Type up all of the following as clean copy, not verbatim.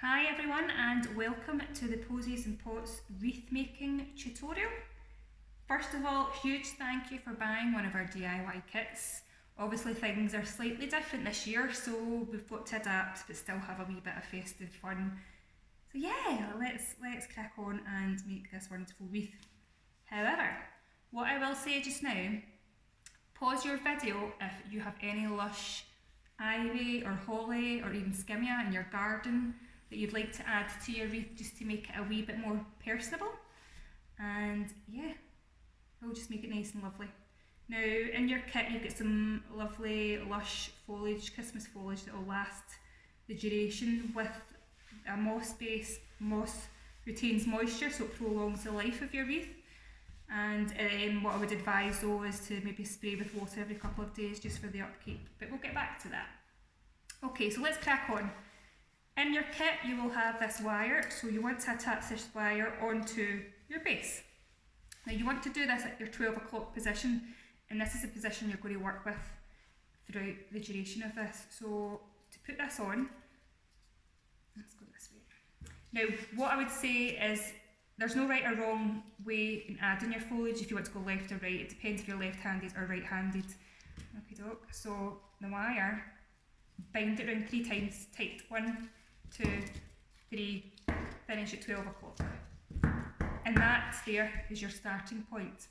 Hi everyone and welcome to the Posies and Pots wreath making tutorial. First of all, huge thank you for buying one of our DIY kits. Obviously things are slightly different this year, so we've got to adapt but still have a wee bit of festive fun. So yeah, let's crack on and make this wonderful wreath. However, what I will say just now, pause your video if you have any lush ivy or holly or even skimmia in your garden that you'd like to add to your wreath just to make it a wee bit more personable. And yeah, we'll just make it nice and lovely. Now in your kit you've got some lovely lush foliage, Christmas foliage that will last the duration with a moss base. Moss retains moisture so it prolongs the life of your wreath. And what I would advise though is to maybe spray with water every couple of days just for the upkeep, but we'll get back to that. Okay, so let's crack on. In your kit you will have this wire, so you want to attach this wire onto your base. Now you want to do this at your 12 o'clock position, and this is the position you're going to work with throughout the duration of this. So to put this on, let's go this way. Now what I would say is there's no right or wrong way in adding your foliage if you want to go left or right. It depends if you're left-handed or right-handed. Okay, doke. So the wire, bind it around 3 times, tight. 1, 2, 3, finish at 12 o'clock. And that there is your starting point.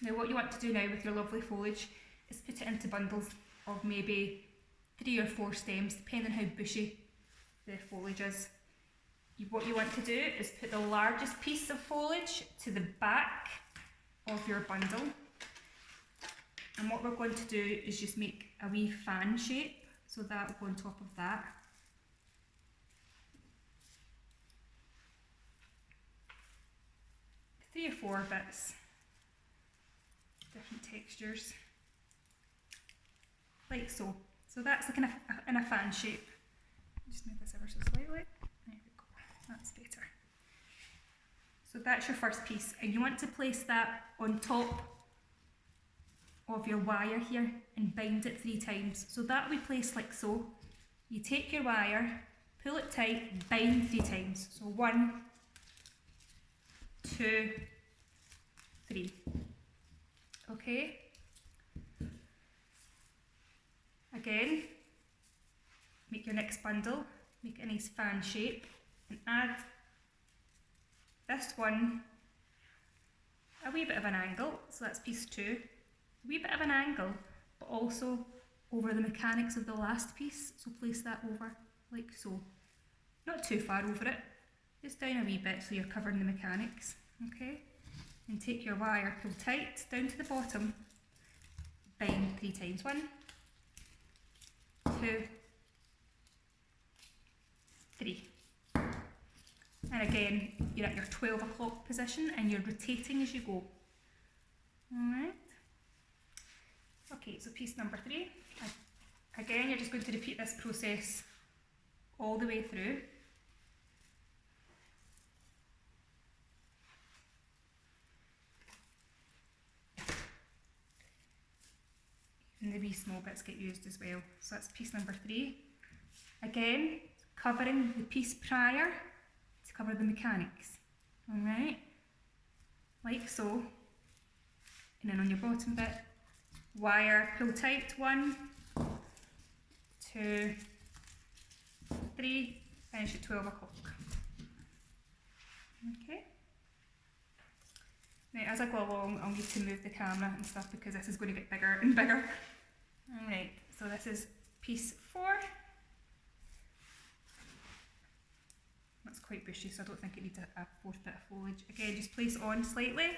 Now what you want to do now with your lovely foliage is put it into bundles of maybe 3 or 4 stems, depending on how bushy the foliage is. What you want to do is put the largest piece of foliage to the back of your bundle. And what we're going to do is just make a wee fan shape, so that will go on top of that. Three or 4 bits, different textures, like so. So that's like in a fan shape. Just move this ever so slightly. There we go, that's better. So that's your first piece, and you want to place that on top of your wire here and bind it 3 times. So that will be placed like so. You take your wire, pull it tight, bind 3 times. So 1, 2, 3. Okay. Again, make your next bundle, make a nice fan shape, and add this one a wee bit of an angle. So that's piece 2. A wee bit of an angle, but also over the mechanics of the last piece. So place that over like so. Not too far over it, just down a wee bit so you're covering the mechanics. Okay, and take your wire, pull tight down to the bottom, bind 3 times. 1, 2, 3. And again, you're at your 12 o'clock position and you're rotating as you go. Alright. Okay, so piece number 3. Again, you're just going to repeat this process all the way through. And the wee small bits get used as well. So that's piece number 3. Again, covering the piece prior to cover the mechanics. Alright, like so. And then on your bottom bit, wire, pull tight. 1, 2, 3, finish at 12 o'clock. Okay. Now as I go along, I'll need to move the camera and stuff because this is going to get bigger and bigger. Alright, so this is piece 4. That's quite bushy, so I don't think it needs a 4th bit of foliage. Again, just place on slightly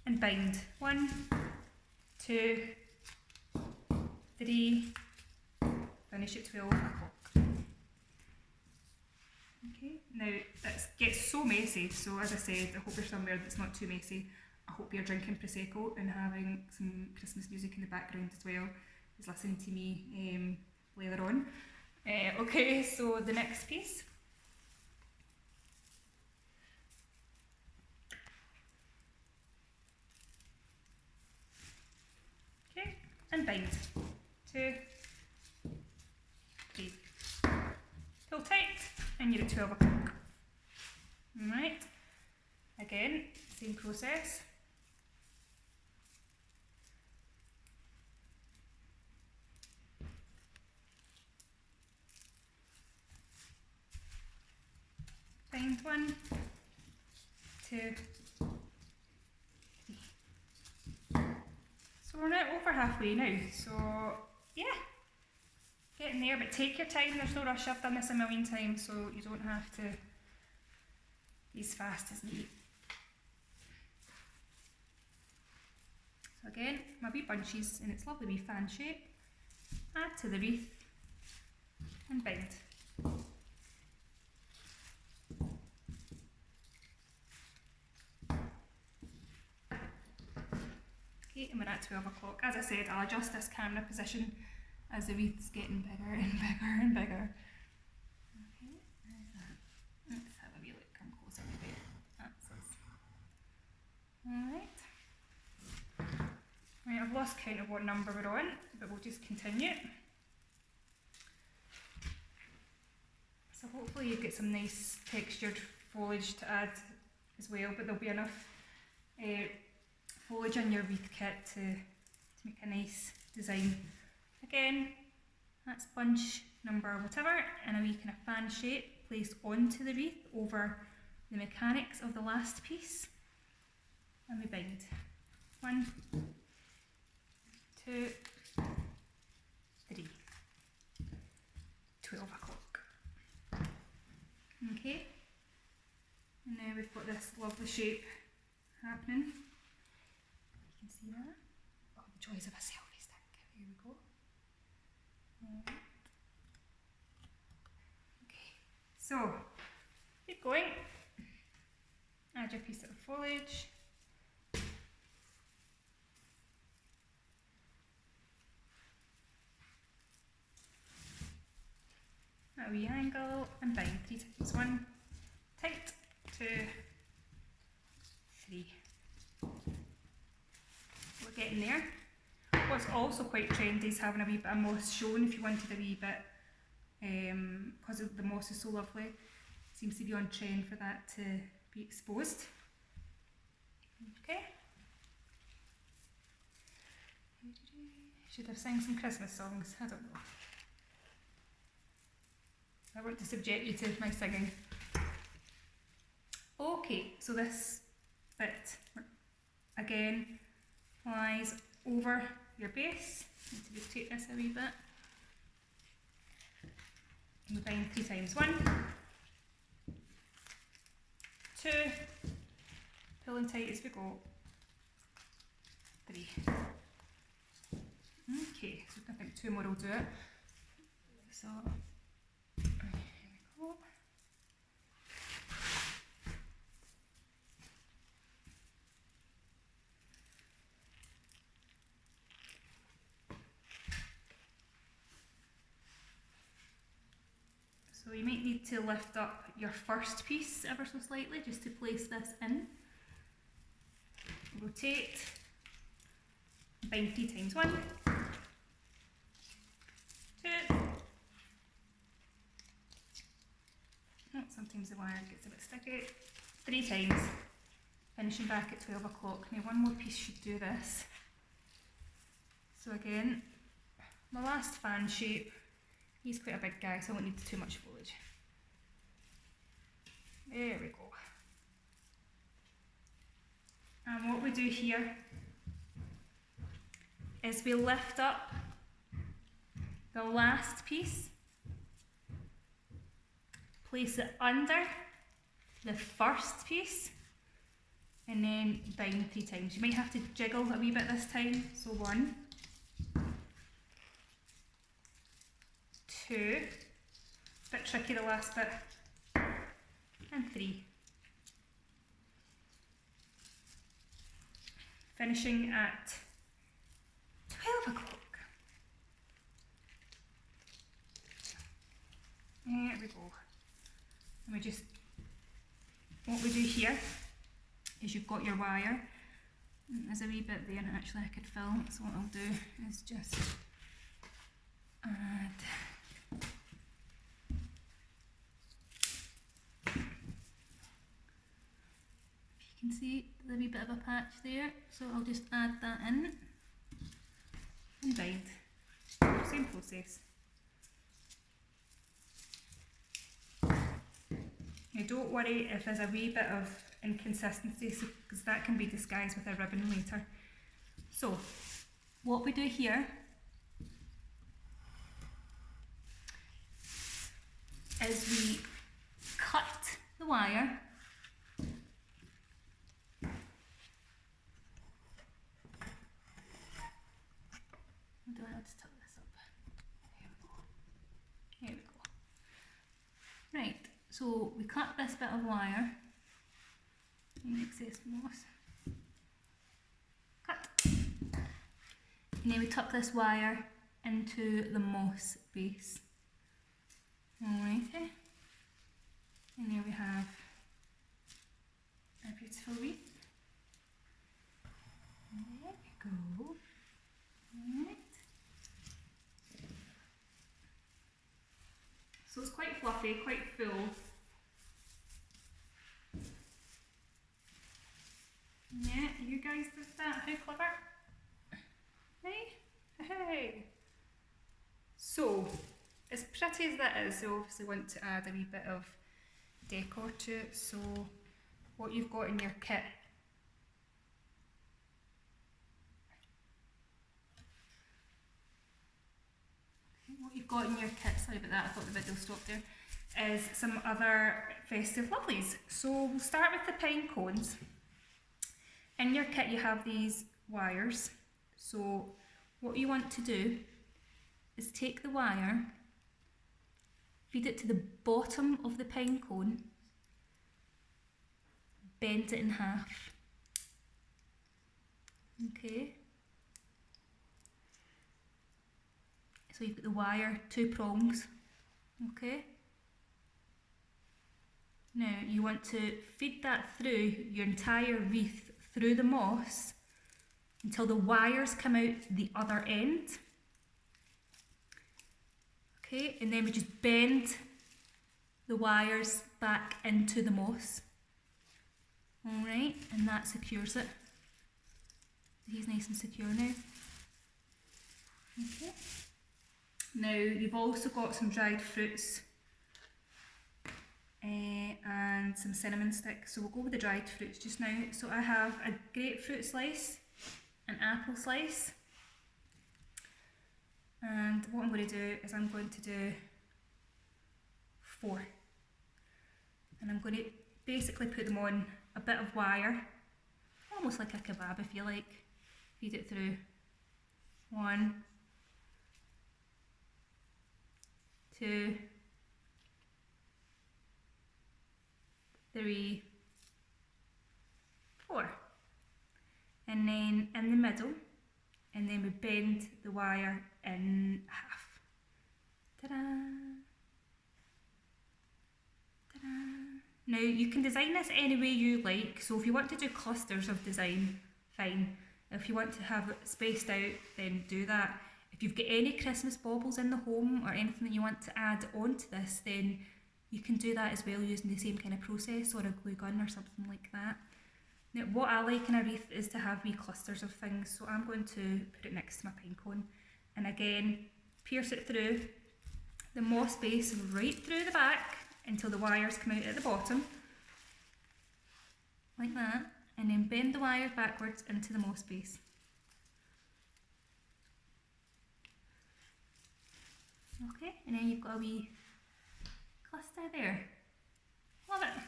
and bind. 1, 2, 3, finish at 12 o'clock. Okay, now it gets so messy, so as I said, I hope you're somewhere that's not too messy. I hope you're drinking Prosecco and having some Christmas music in the background as well as listening to me later on. Okay, so the next piece. Okay, and bind. 2, 3. Pull tight and you're at 12 o'clock. Alright, again, same process. Bind 1, 2, 3. So we're now over halfway now, so yeah, getting there, but take your time, there's no rush. I've done this a million times, so you don't have to be as fast as me. So again, my wee bunches in its lovely wee fan shape, add to the wreath and bind. Okay, and we're at 12 o'clock. As I said, I'll adjust this camera position as the wreath's getting bigger and bigger and bigger. Okay, there's that. Let's have a wee look, come closer to it. That's us. Alright. Right, I've lost count of what number we're on, but we'll just continue. So hopefully you get some nice textured foliage to add as well, but there'll be enough foliage on your wreath kit to make a nice design. Again, that's bunch number whatever in a wee kind of fan shape placed onto the wreath over the mechanics of the last piece, and we bind. 1, 2, 3. 12 o'clock. Okay, and now we've got this lovely shape happening. You can see that. Oh, the joys of a selfie stick. Here we go. Okay, so keep going. Add your piece of foliage. A wee angle and bind 3 times. 1, tight, 2, 3. We're getting there. What's also quite trendy is having a wee bit of moss shown if you wanted a wee bit, because the moss is so lovely. Seems to be on trend for that to be exposed. Okay. Should have sang some Christmas songs, I don't know. I want to subject you to my singing. Okay, so this bit again lies over your base. I need to just take this a wee bit. And we bind 3 times. 1, 2, pull and tight as we go. 3. Okay, so I think 2 more will do it. So here we go. So you might need to lift up your first piece ever so slightly just to place this in. Rotate, bind 3 times. 1, 2. Oh, sometimes the wire gets a bit sticky. 3 times, finishing back at 12 o'clock. Now one more piece should do this. So again, my last fan shape, he's quite a big guy, so I won't need too much foliage. There we go. And what we do here is we lift up the last piece, place it under the first piece, and then bind 3 times. You might have to jiggle a wee bit this time. So 1, 2, bit tricky the last bit, and 3. Finishing at 12 o'clock. There we go. And we just, what we do here is you've got your wire. There's a wee bit there, and actually I could fill, so what I'll do is just add can see the wee bit of a patch there, so I'll just add that in and bind. Same process. Now don't worry if there's a wee bit of inconsistency, because that can be disguised with a ribbon later. So what we do here is we cut the wire I don't know how to tuck this up. There we go. There we go. Right, so we cut this bit of wire. Any excess moss. Cut. And then we tuck this wire into the moss base. Alrighty. And there we have a beautiful wreath. There we go. Right. So it's quite fluffy, quite full. Yeah, you guys did that. How clever. Hey? Hey! So, as pretty as that is, you obviously want to add a wee bit of decor to it. So, what you've got in your kit . What you've got in your kit, sorry about that, I thought the video stopped there, is some other festive lovelies. So we'll start with the pine cones. In your kit you have these wires. So what you want to do is take the wire, feed it to the bottom of the pine cone, bend it in half. Okay. So you've got the wire, 2 prongs, okay? Now you want to feed that through your entire wreath, through the moss, until the wires come out the other end. Okay, and then we just bend the wires back into the moss. Alright, and that secures it. He's nice and secure now. Okay. Now you've also got some dried fruits and some cinnamon sticks, so we'll go with the dried fruits just now. So I have a grapefruit slice, an apple slice, and what I'm going to do is I'm going to do 4, and I'm going to basically put them on a bit of wire, almost like a kebab if you like. Feed it through. 1, 2, 3, 4, and then in the middle, and then we bend the wire in half. Ta-da! Ta-da! Now you can design this any way you like, so if you want to do clusters of design, fine. If you want to have it spaced out, then do that. If you've got any Christmas baubles in the home or anything that you want to add onto this, then you can do that as well using the same kind of process, or a glue gun or something like that. Now what I like in a wreath is to have wee clusters of things, so I'm going to put it next to my pine cone, and again pierce it through the moss base right through the back until the wires come out at the bottom, like that, and then bend the wire backwards into the moss base. Okay, and then you've got a wee cluster there. Love it.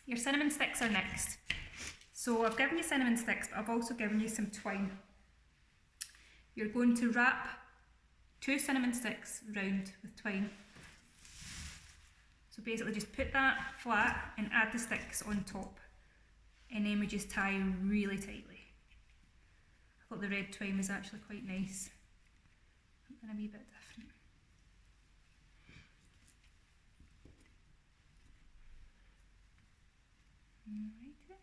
Your cinnamon sticks are next. So I've given you cinnamon sticks, but I've also given you some twine. You're going to wrap 2 cinnamon sticks round with twine. So basically just put that flat and add the sticks on top, and then we just tie really tightly. I thought the red twine was actually quite nice. Something a wee bit different. Alrighty.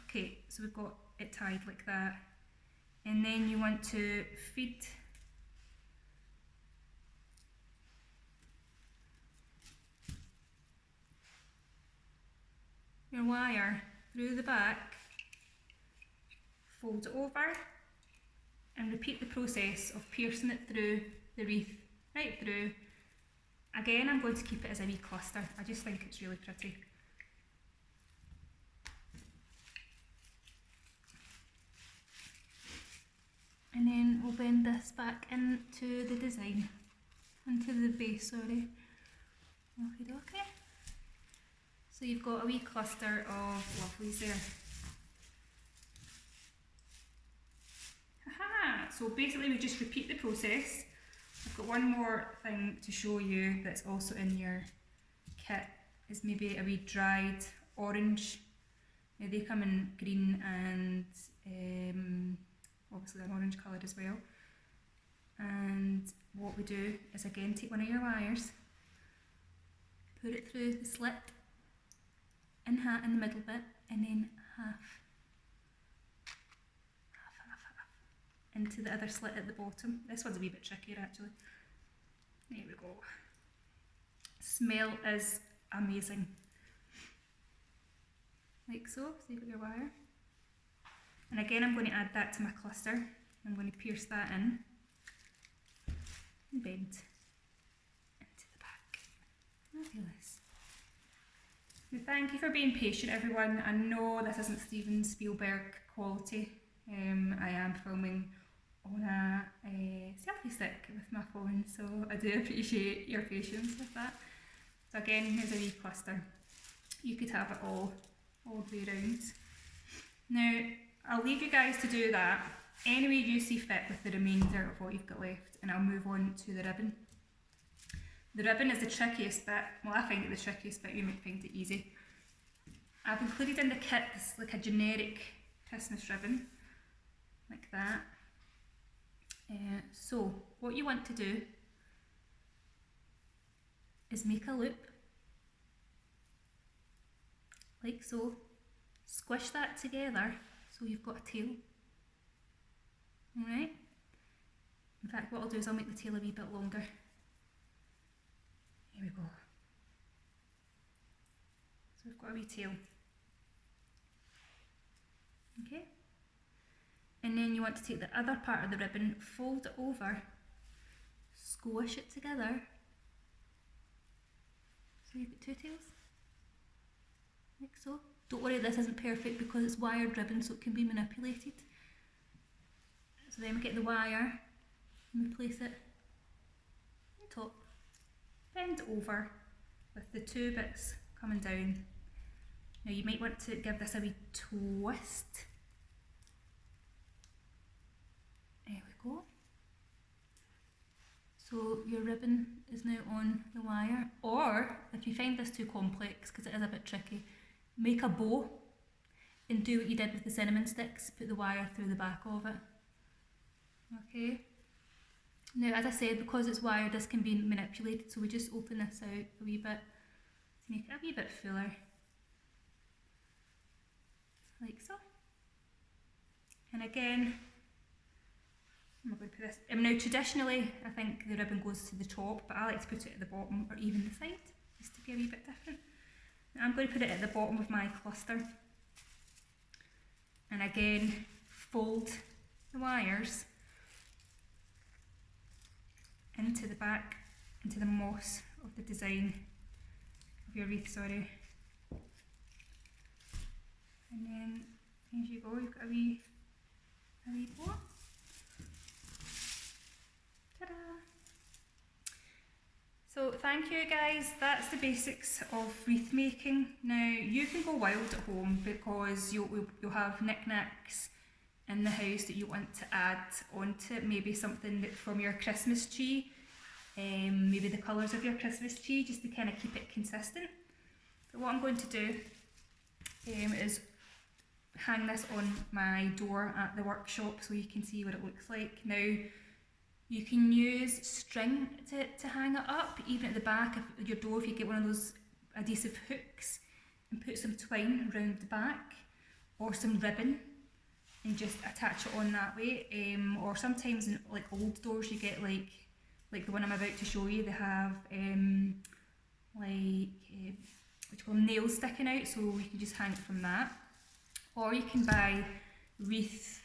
Okay, so we've got it tied like that, and then you want to feed your wire through the back, fold it over, and repeat the process of piercing it through the wreath, right through. Again, I'm going to keep it as a wee cluster. I just think it's really pretty. And then we'll bend this back into the design, into the base, sorry. Okay. So you've got a wee cluster of lovelies there. Haha! So basically we just repeat the process. I've got one more thing to show you that's also in your kit, is maybe a wee dried orange. Now they come in green and obviously an orange colour as well. And what we do is again take one of your wires, put it through the slit in the middle bit, and then half into the other slit at the bottom. This one's a wee bit trickier actually. There we go. Smell is amazing. Like so, so you've got your wire. And again I'm going to add that to my cluster. I'm going to pierce that in and bend into the back. Fabulous. Now, thank you for being patient everyone. I know this isn't Steven Spielberg quality. I am filming on a selfie stick with my phone, so I do appreciate your patience with that. So again, here's a wee cluster. You could have it all the way around. Now, I'll leave you guys to do that any way you see fit with the remainder of what you've got left, and I'll move on to the ribbon. The ribbon is the trickiest bit. Well, I find it the trickiest bit, you might find it easy. I've included in the kit this like a generic Christmas ribbon, like that. So what you want to do is make a loop, like so, squish that together so you've got a tail. Alright? In fact, what I'll do is I'll make the tail a wee bit longer. Here we go. So we've got a wee tail. Okay? And then you want to take the other part of the ribbon, fold it over, squish it together. So you've got two tails, like so. Don't worry, this isn't perfect because it's wired ribbon, so it can be manipulated. So then we get the wire and we place it on top, bend over with the two bits coming down. Now you might want to give this a wee twist. There we go. So your ribbon is now on the wire, or if you find this too complex, because it is a bit tricky, make a bow and do what you did with the cinnamon sticks, put the wire through the back of it. Okay. Now as I said, because it's wired, this can be manipulated, so we just open this out a wee bit to make it a wee bit fuller. Like so. And again, I'm going to put this. Now traditionally I think the ribbon goes to the top, but I like to put it at the bottom or even the side, just to be a wee bit different. Now I'm going to put it at the bottom of my cluster. And again, fold the wires into the back, into the moss of the design of your wreath, sorry. And then, here you go, you've got a wee bow. Ta-da! So thank you guys, that's the basics of wreath making. Now you can go wild at home because you'll have knickknacks in the house that you want to add onto, maybe something from your Christmas tree, maybe the colours of your Christmas tree, just to kind of keep it consistent. But what I'm going to do is hang this on my door at the workshop so you can see what it looks like. Now you can use string to hang it up, even at the back of your door if you get one of those adhesive hooks, and put some twine around the back or some ribbon and just attach it on that way. Or sometimes in like old doors you get like the one I'm about to show you, they have which will have nails sticking out, so you can just hang it from that. Or you can buy wreath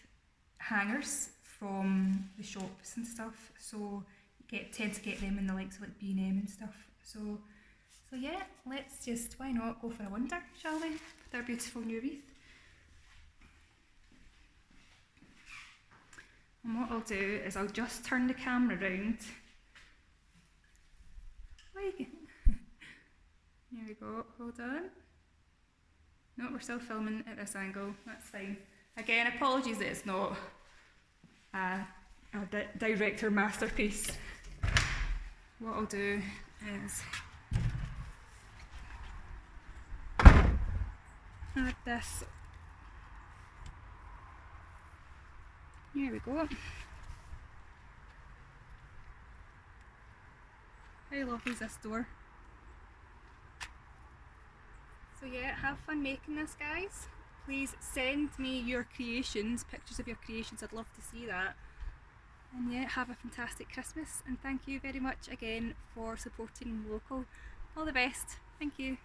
hangers from the shops and stuff, so you tend to get them in the likes of like B&M and stuff. So yeah, let's just, why not go for a wonder, shall we, with our beautiful new wreath. And what I'll do is I'll just turn the camera round. There we go, hold on. No, we're still filming at this angle, that's fine. Again, apologies that it's not a director masterpiece. What I'll do is add this. Here we go. How lovely is this door? So yeah, have fun making this, guys. Please send me your creations, pictures of your creations, I'd love to see that. And yeah, have a fantastic Christmas, and thank you very much again for supporting local. All the best. Thank you.